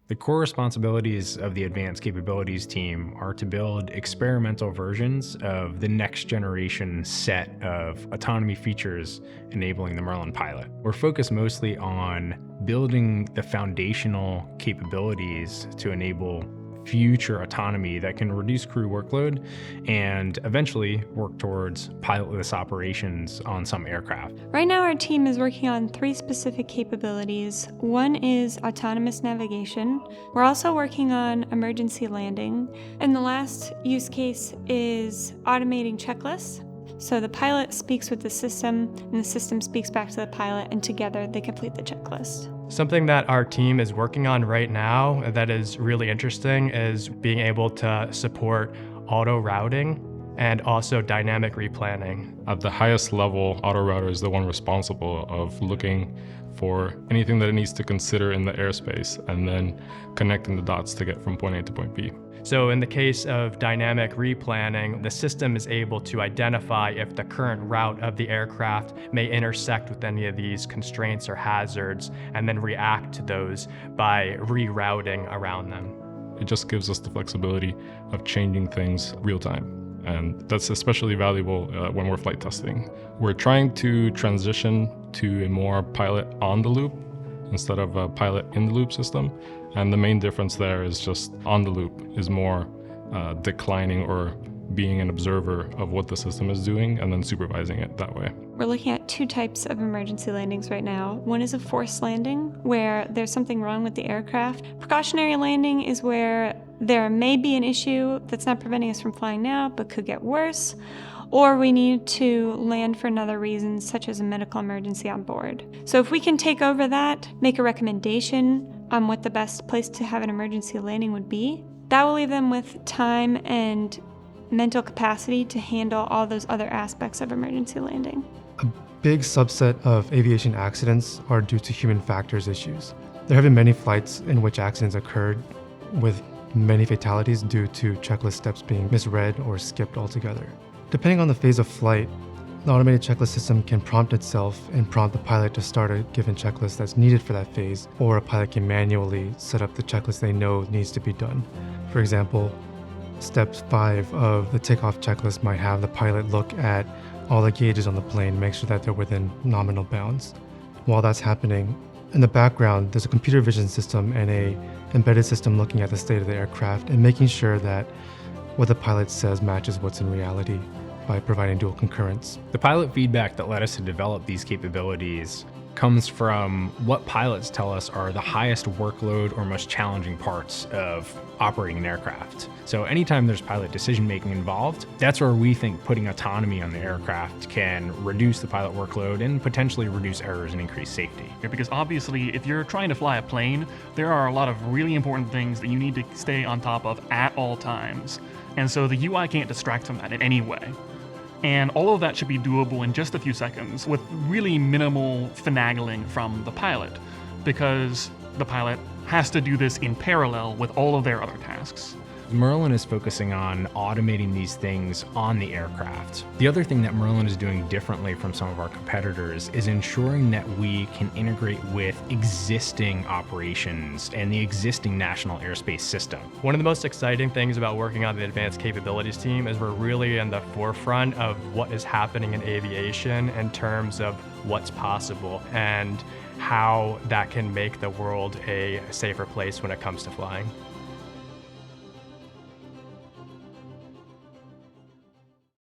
The core responsibilities of the Advanced Capabilities team are to build experimental versions of the next generation set of autonomy features enabling the Merlin Pilot. We're focused mostly on building the foundational capabilities to enable future autonomy that can reduce crew workload and eventually work towards pilotless operations on some aircraft. Right now, our team is working on 3 specific capabilities. One is autonomous navigation. We're also working on emergency landing. And the last use case is automating checklists. So the pilot speaks with the system, and the system speaks back to the pilot, and together they complete the checklist. Something that our team is working on right now that is really interesting is being able to support auto routing and also dynamic replanning. At the highest level, auto router is the one responsible of looking for anything that it needs to consider in the airspace and then connecting the dots to get from point A to point B. So in the case of dynamic replanning, the system is able to identify if the current route of the aircraft may intersect with any of these constraints or hazards, and then react to those by rerouting around them. It just gives us the flexibility of changing things real time. And that's especially valuable when we're flight testing. We're trying to transition to a more pilot on the loop instead of a pilot in the loop system. And the main difference there is just on the loop is more declining or being an observer of what the system is doing and then supervising it that way. We're looking at 2 types of emergency landings right now. One is a forced landing, where there's something wrong with the aircraft. Precautionary landing is where there may be an issue that's not preventing us from flying now, but could get worse. Or we need to land for another reason, such as a medical emergency on board. So if we can take over that, make a recommendation on what the best place to have an emergency landing would be, that will leave them with time and mental capacity to handle all those other aspects of emergency landing. A big subset of aviation accidents are due to human factors issues. There have been many flights in which accidents occurred with many fatalities due to checklist steps being misread or skipped altogether. Depending on the phase of flight, the automated checklist system can prompt itself and prompt the pilot to start a given checklist that's needed for that phase, or a pilot can manually set up the checklist they know needs to be done. For example, step 5 of the takeoff checklist might have the pilot look at all the gauges on the plane, make sure that they're within nominal bounds. While that's happening, in the background, there's a computer vision system and a embedded system looking at the state of the aircraft and making sure that what the pilot says matches what's in reality by providing dual concurrence. The pilot feedback that led us to develop these capabilities comes from what pilots tell us are the highest workload or most challenging parts of operating an aircraft. So anytime there's pilot decision-making involved, that's where we think putting autonomy on the aircraft can reduce the pilot workload and potentially reduce errors and increase safety. Because obviously, if you're trying to fly a plane, there are a lot of really important things that you need to stay on top of at all times. And so the UI can't distract from that in any way. And all of that should be doable in just a few seconds with really minimal finagling from the pilot, because the pilot has to do this in parallel with all of their other tasks. Merlin is focusing on automating these things on the aircraft. The other thing that Merlin is doing differently from some of our competitors is ensuring that we can integrate with existing operations and the existing national airspace system. One of the most exciting things about working on the Advanced Capabilities team is we're really in the forefront of what is happening in aviation in terms of what's possible and how that can make the world a safer place when it comes to flying.